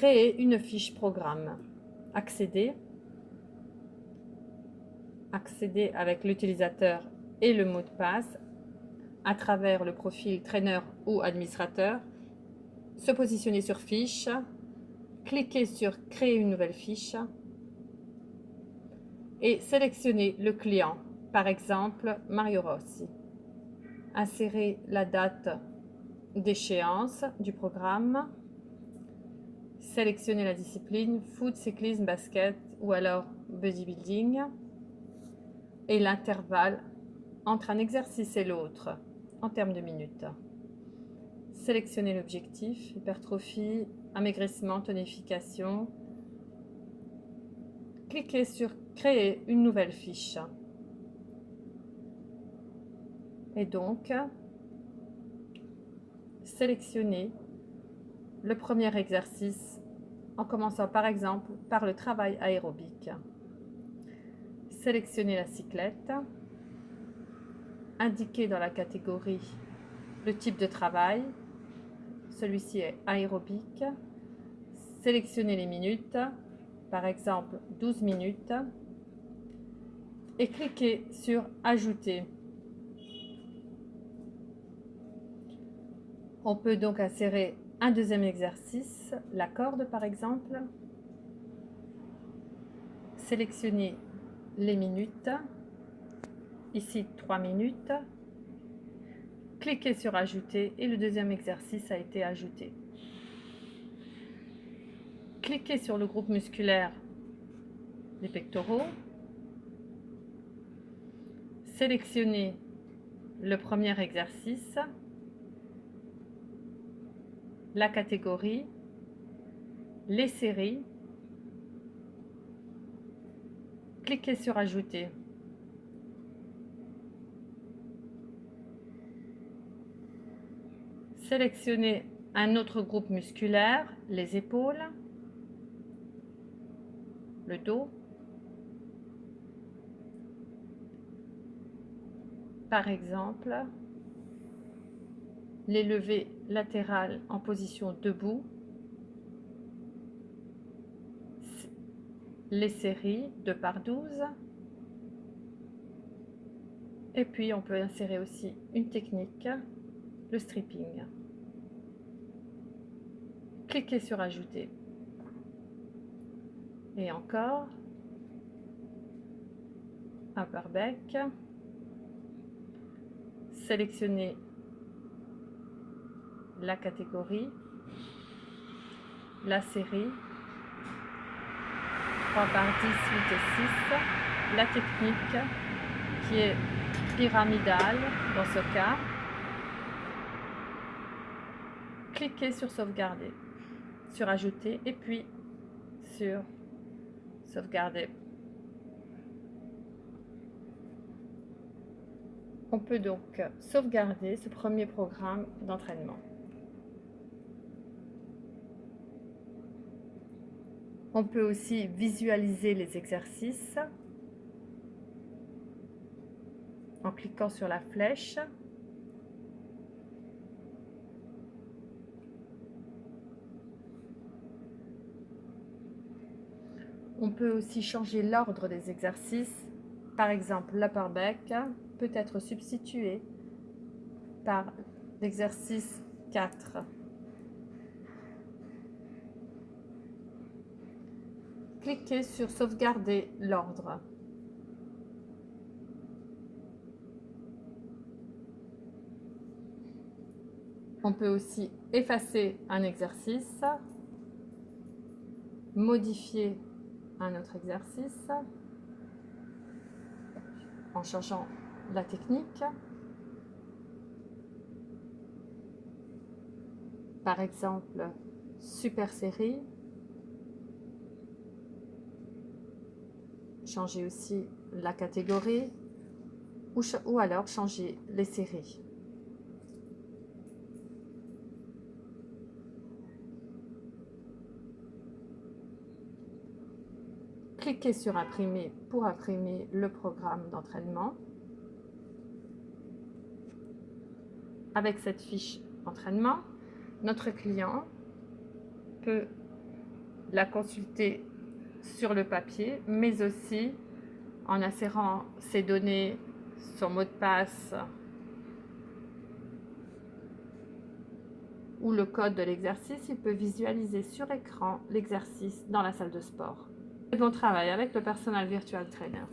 créer une fiche programme. Accéder avec l'utilisateur et le mot de passe à travers le profil traîneur ou administrateur, se positionner sur fiche, cliquer sur créer une nouvelle fiche et sélectionner le client, par exemple Mario Rossi. Insérer la date d'échéance du programme, sélectionner la discipline foot, cyclisme, basket ou alors bodybuilding et l'intervalle entre un exercice et l'autre en termes de minutes. Sélectionner l'objectif, hypertrophie, amaigrissement, tonification. Cliquez sur créer une nouvelle fiche. Et donc, sélectionnez le premier exercice en commençant par exemple par le travail aérobique. Sélectionnez la cyclette. Indiquez dans la catégorie le type de travail. Celui-ci est aérobique. Sélectionnez les minutes, par exemple 12 minutes. Et cliquez sur Ajouter. On peut donc insérer un deuxième exercice, la corde par exemple. Sélectionnez les minutes, ici 3 minutes. Cliquez sur Ajouter et le deuxième exercice a été ajouté. Cliquez sur le groupe musculaire des pectoraux. Sélectionnez le premier exercice, la catégorie, les séries. Cliquez sur Ajouter. Sélectionnez un autre groupe musculaire, les épaules, le dos. Par exemple, les levées latérales en position debout, les séries 2 par 12. Et puis on peut insérer aussi une technique, le stripping. Cliquez sur Ajouter. Et encore, upper back. Sélectionnez la catégorie, la série, 3 par 10, 8 et 6, la technique qui est pyramidale dans ce cas. Cliquez sur Sauvegarder, sur Ajouter et puis sur Sauvegarder. On peut donc sauvegarder ce premier programme d'entraînement. On peut aussi visualiser les exercices en cliquant sur la flèche. On peut aussi changer l'ordre des exercices. Par exemple, l'upper back peut être substitué par l'exercice 4. Cliquez sur Sauvegarder l'ordre. On peut aussi effacer un exercice, modifier un autre exercice en changeant la technique. Par exemple, super série. Changer aussi la catégorie ou alors changer les séries. Cliquez sur Imprimer pour imprimer le programme d'entraînement. Avec cette fiche entraînement, notre client peut la consulter sur le papier, mais aussi en insérant ses données, son mot de passe ou le code de l'exercice, il peut visualiser sur écran l'exercice dans la salle de sport. Et bon travail avec le Personal Virtual Trainer.